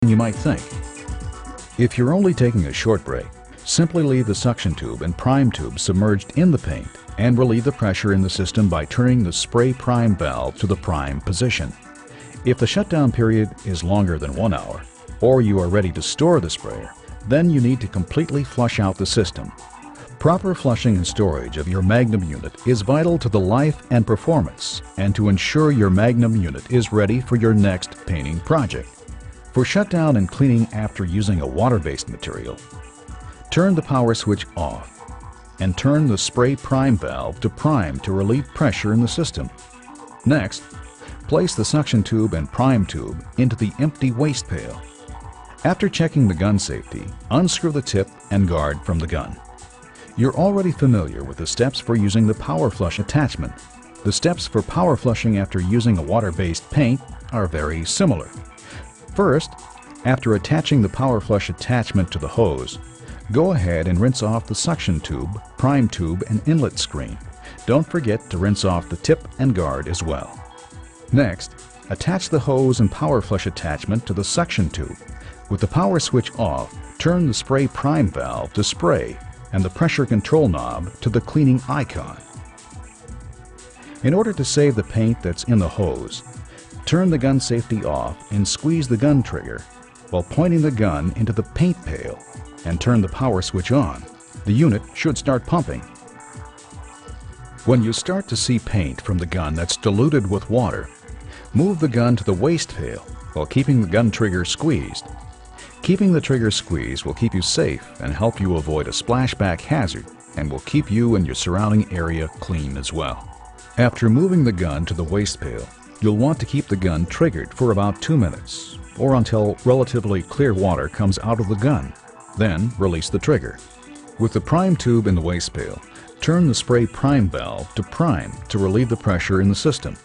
you might think. If you're only taking a short break, simply leave the suction tube and prime tube submerged in the paint and relieve the pressure in the system by turning the spray prime valve to the prime position. If the shutdown period is longer than 1 hour, or you are ready to store the sprayer, then you need to completely flush out the system. Proper flushing and storage of your Magnum unit is vital to the life and performance and to ensure your Magnum unit is ready for your next painting project. For shutdown and cleaning after using a water-based material, turn the power switch off and turn the spray prime valve to prime to relieve pressure in the system. Next, place the suction tube and prime tube into the empty waste pail. After checking the gun safety, unscrew the tip and guard from the gun. You're already familiar with the steps for using the power flush attachment. The steps for power flushing after using a water-based paint are very similar. First, after attaching the power flush attachment to the hose, go ahead and rinse off the suction tube, prime tube, and inlet screen. Don't forget to rinse off the tip and guard as well. Next, attach the hose and power flush attachment to the suction tube. With the power switch off, turn the spray prime valve to spray and the pressure control knob to the cleaning icon. In order to save the paint that's in the hose, turn the gun safety off and squeeze the gun trigger while pointing the gun into the paint pail and turn the power switch on. The unit should start pumping. When you start to see paint from the gun that's diluted with water, move the gun to the waste pail while keeping the gun trigger squeezed. Keeping the trigger squeezed will keep you safe and help you avoid a splashback hazard and will keep you and your surrounding area clean as well. After moving the gun to the waste pail, you'll want to keep the gun triggered for about 2 minutes or until relatively clear water comes out of the gun. Then release the trigger. With the prime tube in the waste pail, turn the spray prime valve to prime to relieve the pressure in the system.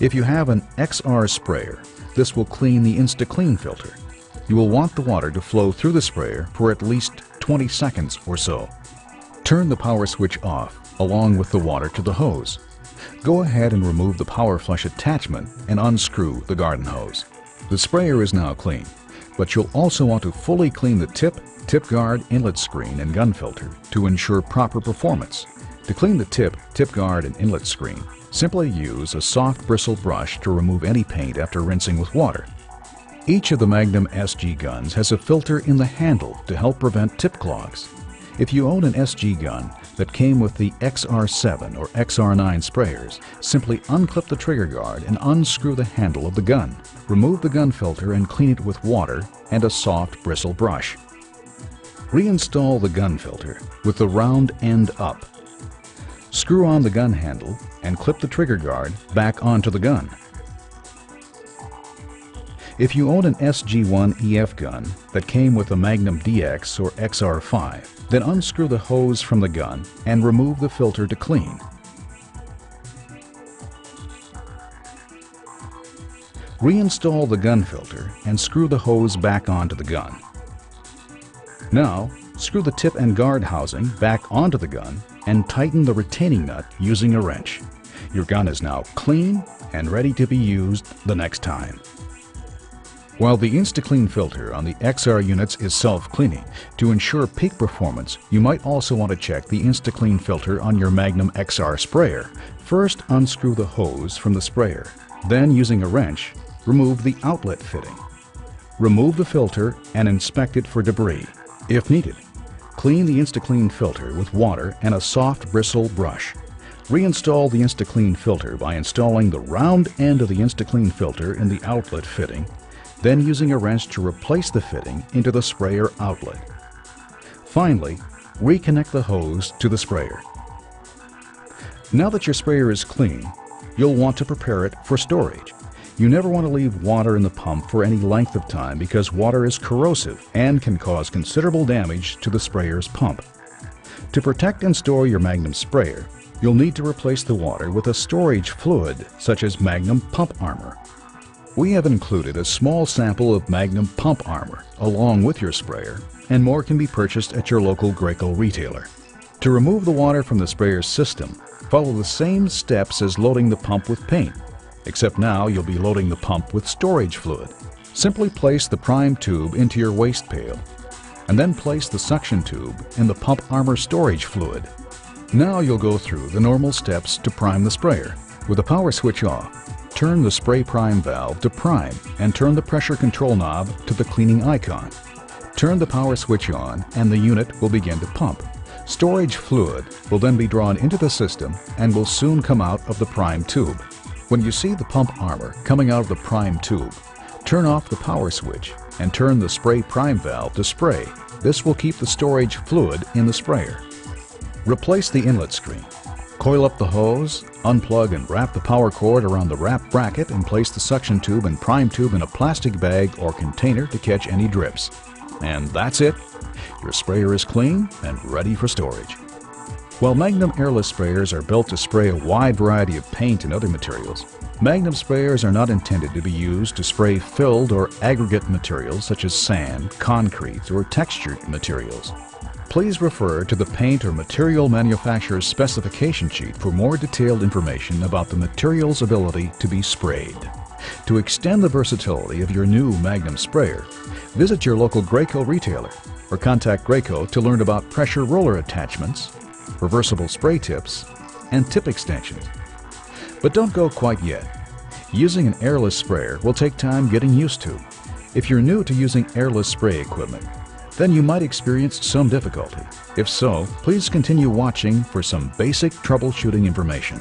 If you have an XR sprayer, this will clean the InstaClean filter. You will want the water to flow through the sprayer for at least 20 seconds or so. Turn the power switch off along with the water to the hose. Go ahead and remove the power flush attachment and unscrew the garden hose. The sprayer is now clean, but you'll also want to fully clean the tip guard, inlet screen, and gun filter to ensure proper performance. To clean the tip guard, and inlet screen, simply use a soft bristle brush to remove any paint after rinsing with water. Each of the Magnum SG guns has a filter in the handle to help prevent tip clogs. If you own an SG gun that came with the XR7 or XR9 sprayers, simply unclip the trigger guard and unscrew the handle of the gun. Remove the gun filter and clean it with water and a soft bristle brush. Reinstall the gun filter with the round end up. Screw on the gun handle and clip the trigger guard back onto the gun. If you own an SG1 EF gun that came with a Magnum DX or XR5, then unscrew the hose from the gun and remove the filter to clean. Reinstall the gun filter and screw the hose back onto the gun. Now, screw the tip and guard housing back onto the gun and tighten the retaining nut using a wrench. Your gun is now clean and ready to be used the next time. While the InstaClean filter on the XR units is self-cleaning, to ensure peak performance, you might also want to check the InstaClean filter on your Magnum XR sprayer. First, unscrew the hose from the sprayer. Then, using a wrench, remove the outlet fitting. Remove the filter and inspect it for debris. If needed, clean the InstaClean filter with water and a soft bristle brush. Reinstall the InstaClean filter by installing the round end of the InstaClean filter in the outlet fitting, then using a wrench to replace the fitting into the sprayer outlet. Finally, reconnect the hose to the sprayer. Now that your sprayer is clean, you'll want to prepare it for storage. You never want to leave water in the pump for any length of time because water is corrosive and can cause considerable damage to the sprayer's pump. To protect and store your Magnum sprayer, you'll need to replace the water with a storage fluid such as Magnum Pump Armor. We have included a small sample of Magnum Pump Armor along with your sprayer, and more can be purchased at your local Graco retailer. To remove the water from the sprayer's system, follow the same steps as loading the pump with paint, except now you'll be loading the pump with storage fluid. Simply place the prime tube into your waste pail, and then place the suction tube in the pump armor storage fluid. Now you'll go through the normal steps to prime the sprayer. With the power switch off, turn the spray prime valve to prime and turn the pressure control knob to the cleaning icon. Turn the power switch on and the unit will begin to pump. Storage fluid will then be drawn into the system and will soon come out of the prime tube. When you see the pump armor coming out of the prime tube, turn off the power switch and turn the spray prime valve to spray. This will keep the storage fluid in the sprayer. Replace the inlet screen. Coil up the hose, unplug and wrap the power cord around the wrap bracket and place the suction tube and prime tube in a plastic bag or container to catch any drips. And that's it. Your sprayer is clean and ready for storage. While Magnum Airless sprayers are built to spray a wide variety of paint and other materials, Magnum sprayers are not intended to be used to spray filled or aggregate materials such as sand, concrete, or textured materials. Please refer to the paint or material manufacturer's specification sheet for more detailed information about the material's ability to be sprayed. To extend the versatility of your new Magnum sprayer, visit your local Graco retailer or contact Graco to learn about pressure roller attachments, reversible spray tips, and tip extensions. But don't go quite yet. Using an airless sprayer will take time getting used to. If you're new to using airless spray equipment, then you might experience some difficulty. If so, please continue watching for some basic troubleshooting information.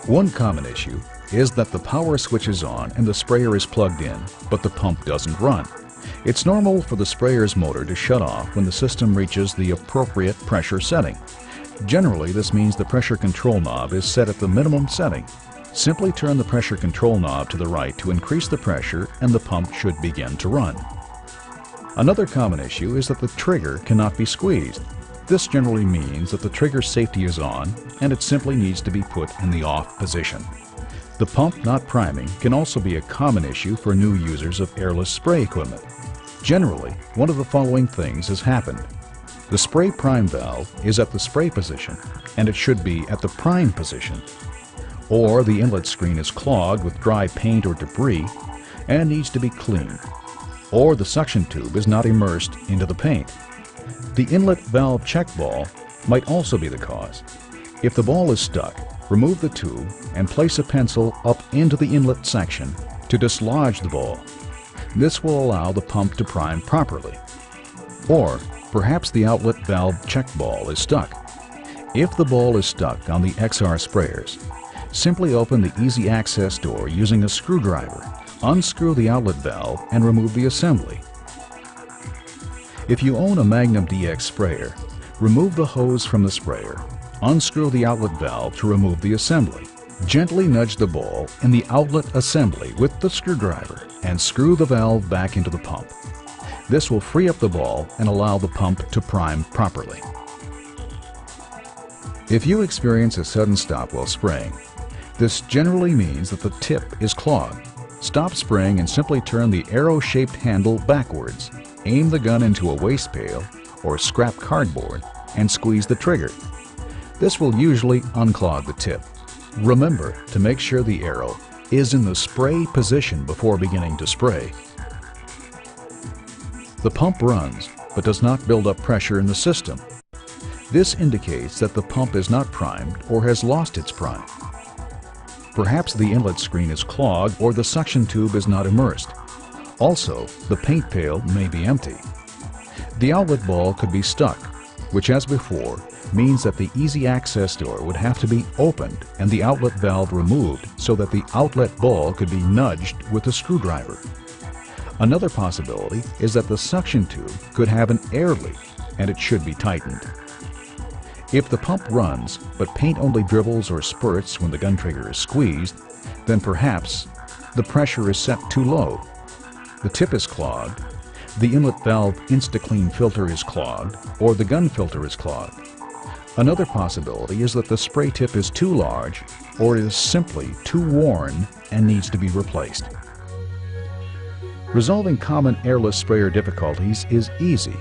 One common issue is that the power switch is on and the sprayer is plugged in, but the pump doesn't run. It's normal for the sprayer's motor to shut off when the system reaches the appropriate pressure setting. Generally, this means the pressure control knob is set at the minimum setting. Simply turn the pressure control knob to the right to increase the pressure and the pump should begin to run. Another common issue is that the trigger cannot be squeezed. This generally means that the trigger safety is on and it simply needs to be put in the off position. The pump not priming can also be a common issue for new users of airless spray equipment. Generally, one of the following things has happened. The spray prime valve is at the spray position and it should be at the prime position. Or the inlet screen is clogged with dry paint or debris and needs to be cleaned. Or the suction tube is not immersed into the paint. The inlet valve check ball might also be the cause. If the ball is stuck, remove the tube and place a pencil up into the inlet section to dislodge the ball. This will allow the pump to prime properly. Or perhaps the outlet valve check ball is stuck. If the ball is stuck on the XR sprayers, simply open the easy access door using a screwdriver. Unscrew the outlet valve and remove the assembly. If you own a Magnum DX sprayer, remove the hose from the sprayer. Unscrew the outlet valve to remove the assembly. Gently nudge the ball in the outlet assembly with the screwdriver and screw the valve back into the pump. This will free up the ball and allow the pump to prime properly. If you experience a sudden stop while spraying, this generally means that the tip is clogged. Stop spraying and simply turn the arrow-shaped handle backwards. Aim the gun into a waste pail or scrap cardboard and squeeze the trigger. This will usually unclog the tip. Remember to make sure the arrow is in the spray position before beginning to spray. The pump runs but does not build up pressure in the system. This indicates that the pump is not primed or has lost its prime. Perhaps the inlet screen is clogged or the suction tube is not immersed. Also, the paint pail may be empty. The outlet ball could be stuck, which as before means that the easy access door would have to be opened and the outlet valve removed so that the outlet ball could be nudged with a screwdriver. Another possibility is that the suction tube could have an air leak and it should be tightened. If the pump runs, but paint only dribbles or spurts when the gun trigger is squeezed, then perhaps the pressure is set too low. The tip is clogged, the inlet valve InstaClean filter is clogged, or the gun filter is clogged. Another possibility is that the spray tip is too large, or it is simply too worn and needs to be replaced. Resolving common airless sprayer difficulties is easy.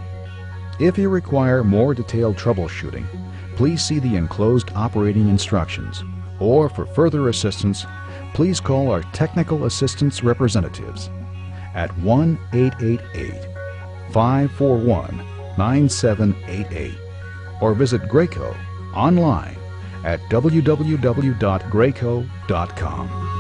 If you require more detailed troubleshooting, please see the enclosed operating instructions, or for further assistance, please call our technical assistance representatives at 1-888-541-9788 or visit Graco online at www.graco.com.